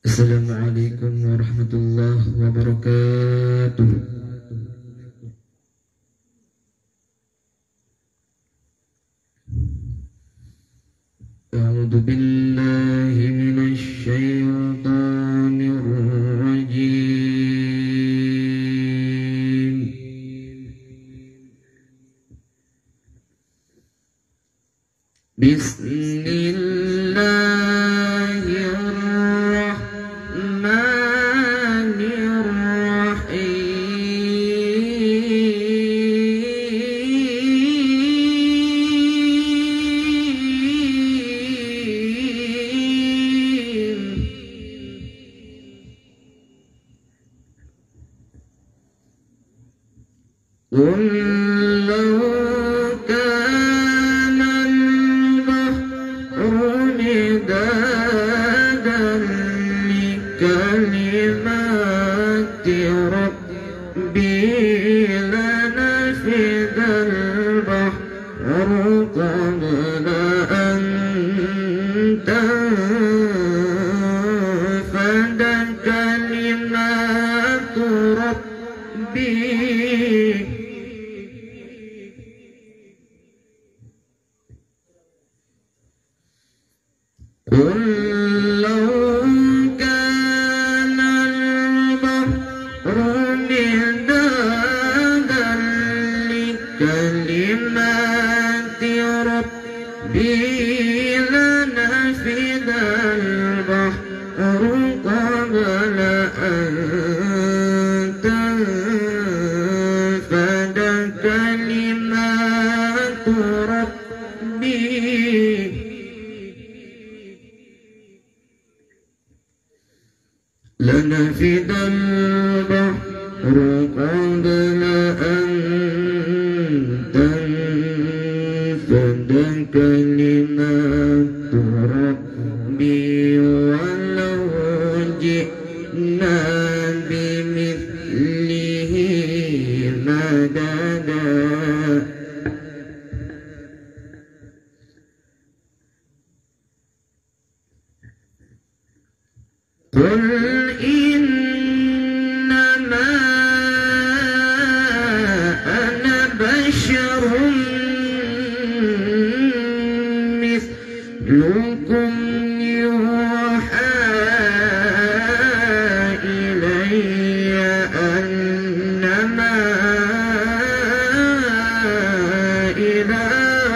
Assalamualaikum warahmatullahi wabarakatuh. A'udzu billahi minasy syaithanir rajim. قل لو كان البحر مدادا لكلمات ربي لنفد البحر قبل أن تنفد كلمات ربي قل لو كان البحر مدادا لكلمات ربي لنفد البحر قبل أن تنفد كلمات ربي لنفد البحر قبل أن تنفد كلمات ربي ولو جئنا بمثله مددا قل إنما أنا بشر مثلكم يوحى إلي أنما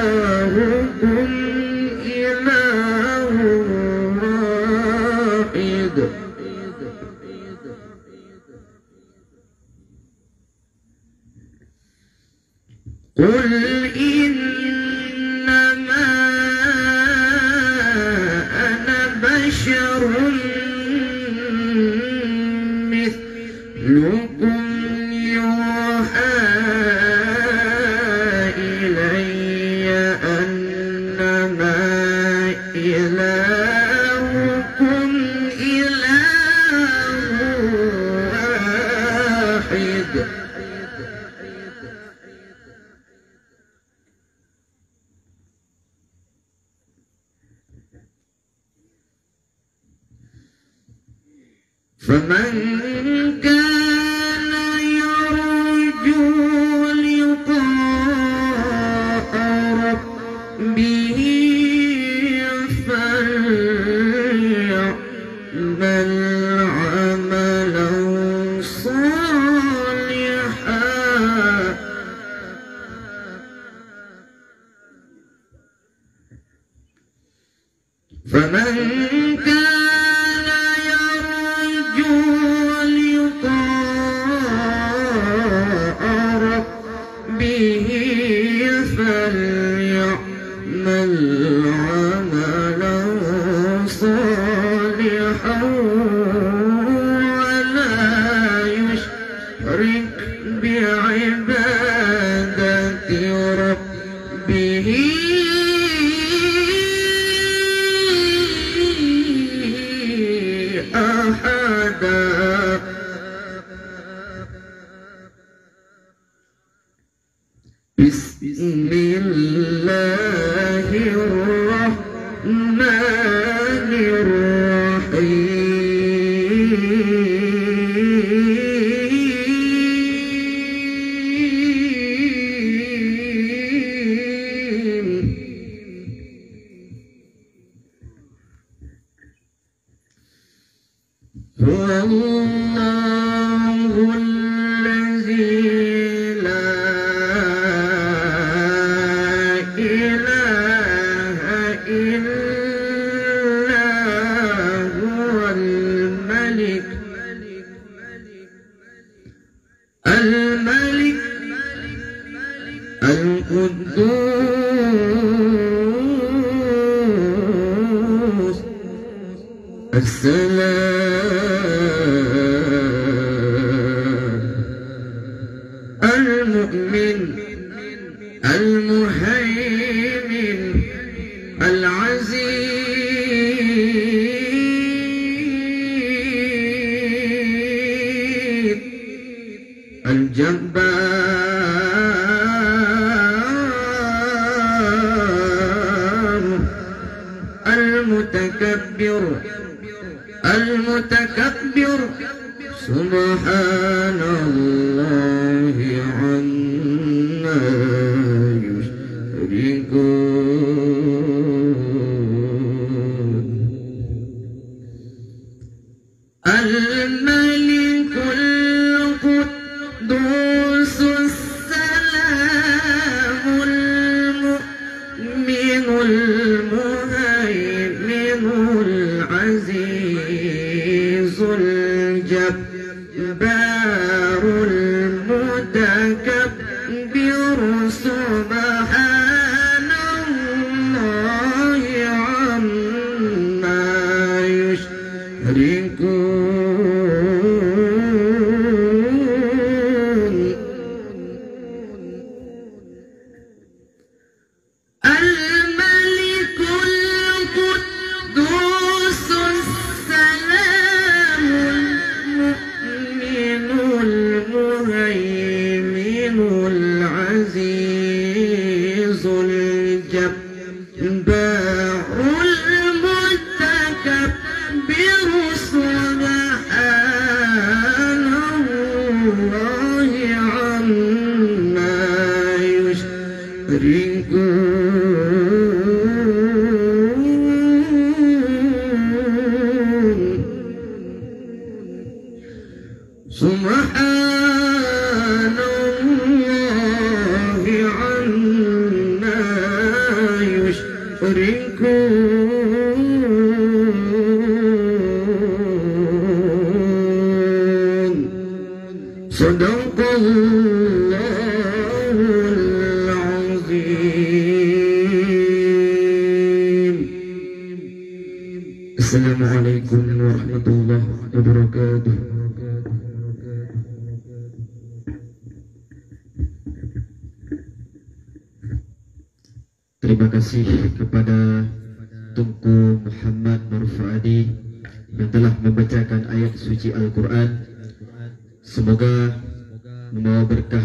إلهكم إله واحد قل إنما أنا بشر مثلكم يوحى إلي أنما إلهكم إله واحد فمن كان يرجو لقاء ربه فليعمل عملا صالحا فمن كان يرجو لقاء ربه فليعمل عملا صالحا ولا يشرك بعبادة ربه أحدا بسم الله الرحمن الرحيم الملك القدوس السلام المؤمن المهيمن العزيز الجبار المتكبر سبحان الله عما يشركون الملك القدوس السلام المؤمن المهيمن العزيز الجبار المتكبر سبحان الله عما يشركون الملك القدوس السلام المؤمن المهيمن العزيز الجبار المتكبر سبحان الله عما يشركون سبحان الله عما يشركون صدق الله العظيم. السلام عليكم ورحمة الله وبركاته. Terima kasih kepada Tunku Muhammad Nur Fuadi yang telah membacakan ayat suci Al-Quran. Semoga membawa berkah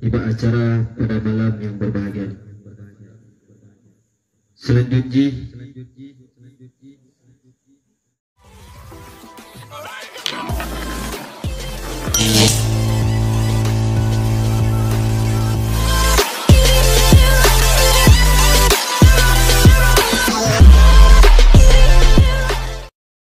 di acara pada malam yang berbahagia. Selanjutnya